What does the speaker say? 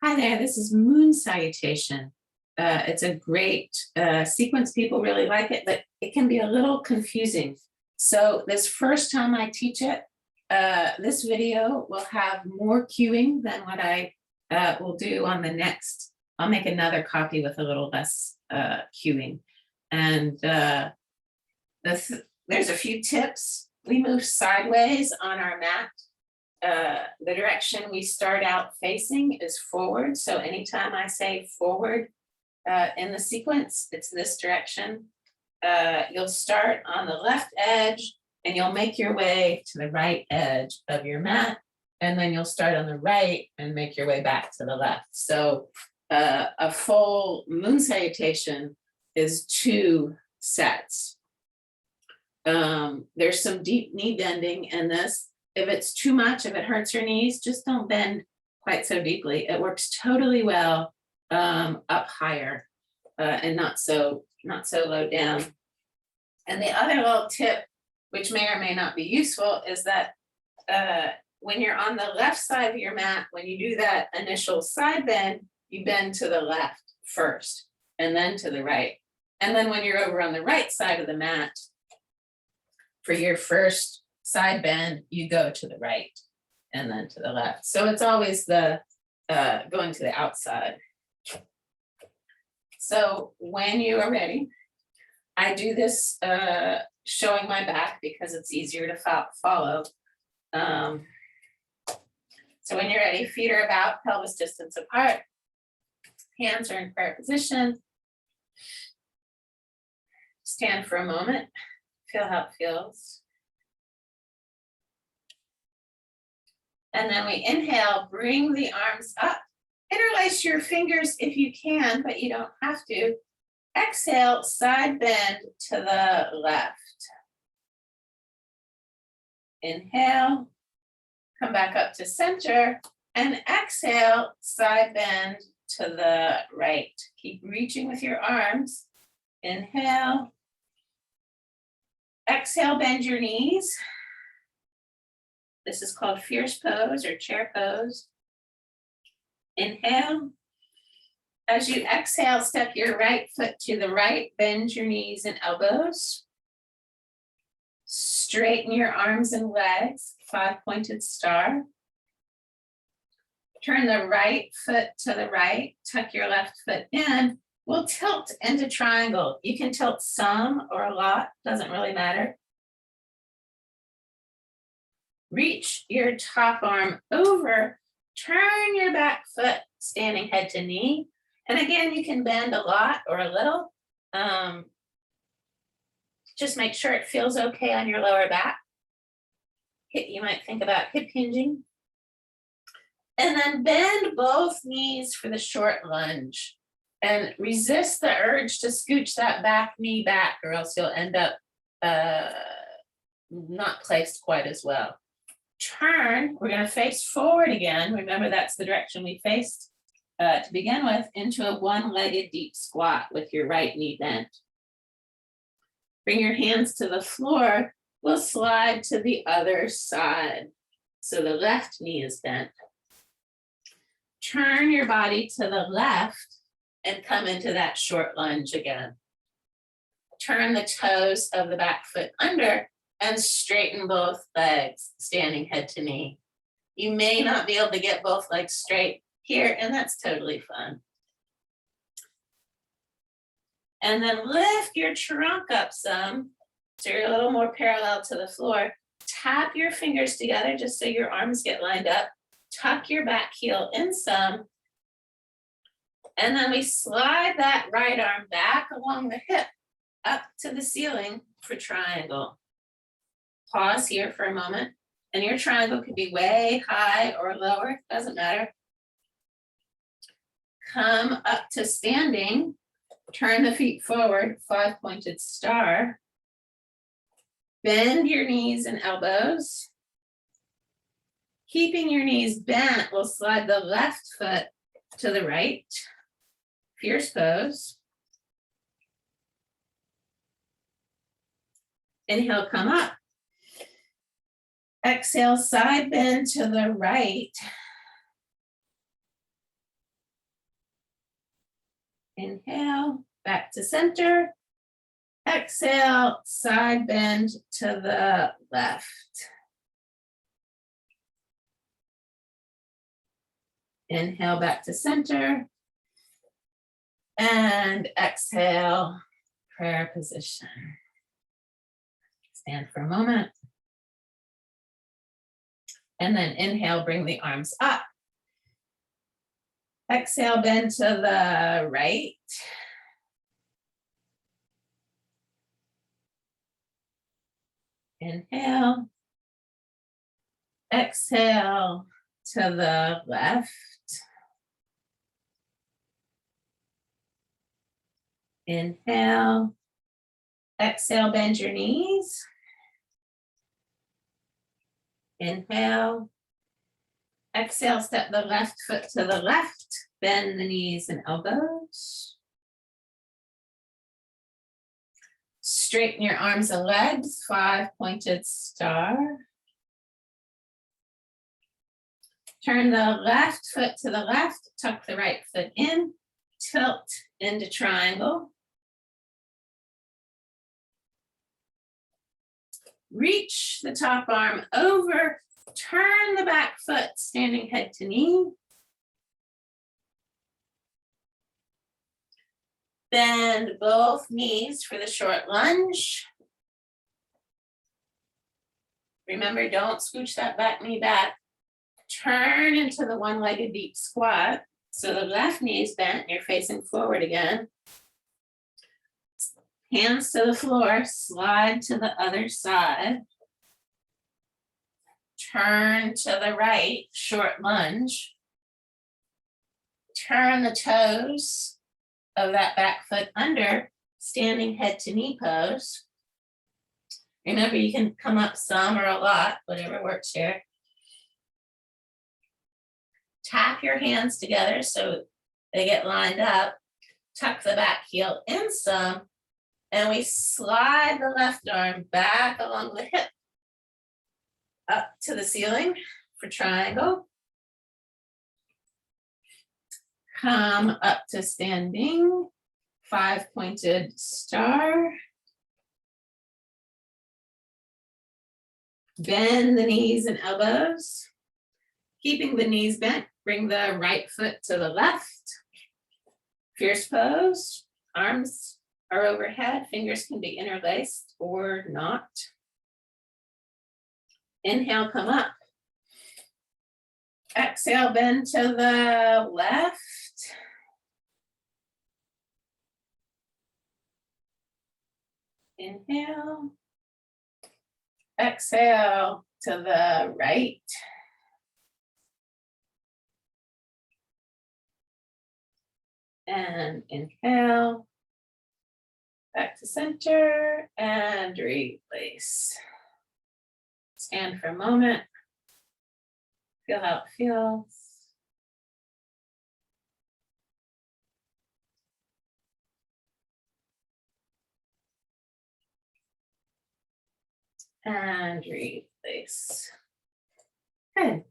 Hi there, this is Moon Salutation. It's a great sequence. People really like it, but it can be a little confusing. So this first time I teach it, this video will have more cueing than what I will do on the next. I'll make another copy with a little less cueing. And there's a few tips. We move sideways on our mat. The direction we start out facing is forward. So anytime I say forward in the sequence, it's this direction. You'll start on the left edge and you'll make your way to the right edge of your mat. And then you'll start on the right and make your way back to the left. So a full moon salutation is 2 sets. There's some deep knee bending in this. If it's too much, if it hurts your knees, just don't bend quite so deeply. It works totally well up higher and not so low down. And the other little tip, which may or may not be useful, is that when you're on the left side of your mat, when you do that initial side bend, you bend to the left first and then to the right. And then when you're over on the right side of the mat, for your first side bend, you go to the right and then to the left. So it's always the going to the outside. So when you are ready, I do this showing my back because it's easier to follow. So when you're ready, feet are about pelvis distance apart. Hands are in prayer position. Stand for a moment. Feel how it feels. And then we inhale, bring the arms up. Interlace your fingers if you can, but you don't have to. Exhale, side bend to the left. Inhale, come back up to center, and exhale, side bend to the right. Keep reaching with your arms. Inhale. Exhale, bend your knees. This is called fierce pose or chair pose. Inhale. As you exhale, step your right foot to the right, bend your knees and elbows. Straighten your arms and legs, 5-pointed star. Turn the right foot to the right, tuck your left foot in. We'll tilt into triangle. You can tilt some or a lot, doesn't really matter. Reach your top arm over, turn your back foot, standing head to knee. And again, you can bend a lot or a little. Just make sure it feels okay on your lower back. You might think about hip hinging. And then bend both knees for the short lunge. And resist the urge to scooch that back knee back, or else you'll end up not placed quite as well. Turn, we're going to face forward again. Remember, that's the direction we faced to begin with, into a one-legged deep squat with your right knee bent. Bring your hands to the floor. We'll slide to the other side. So the left knee is bent. Turn your body to the left and come into that short lunge again. Turn the toes of the back foot under and straighten both legs, standing head to knee. You may not be able to get both legs straight here, and that's totally fun. And then lift your trunk up some, so you're a little more parallel to the floor. Tap your fingers together just so your arms get lined up. Tuck your back heel in some. And then we slide that right arm back along the hip up to the ceiling for triangle. Pause here for a moment. And your triangle could be way high or lower, doesn't matter. Come up to standing. Turn the feet forward, 5-pointed star. Bend your knees and elbows. Keeping your knees bent, we'll slide the left foot to the right. Fierce pose. Inhale, come up. Exhale, side bend to the right. Inhale, back to center. Exhale, side bend to the left. Inhale, back to center. And exhale, prayer position. Stand for a moment. And then inhale, bring the arms up. Exhale, bend to the right. Inhale. Exhale to the left. Inhale. Exhale, bend your knees. Inhale. Exhale, step the left foot to the left. Bend the knees and elbows. Straighten your arms and legs, 5-pointed star. Turn the left foot to the left, tuck the right foot in, tilt into triangle. Reach the top arm over, turn the back foot, standing head to knee. Bend both knees for the short lunge. Remember, don't scooch that back knee back. Turn into the one-legged deep squat. So the left knee is bent, you're facing forward again. Hands to the floor, slide to the other side. Turn to the right, short lunge. Turn the toes of that back foot under, standing head to knee pose. Remember, you can come up some or a lot, whatever works here. Tap your hands together so they get lined up. Tuck the back heel in some, and we slide the left arm back along the hip up to the ceiling for triangle. Come up to standing, 5-pointed star. Bend the knees and elbows. Keeping the knees bent, bring the right foot to the left. Fierce pose, arms are overhead, fingers can be interlaced or not. Inhale, come up. Exhale, bend to the left. Inhale. Exhale to the right. And inhale. Back to center and release. Stand for a moment. Feel how it feels. And release. Good.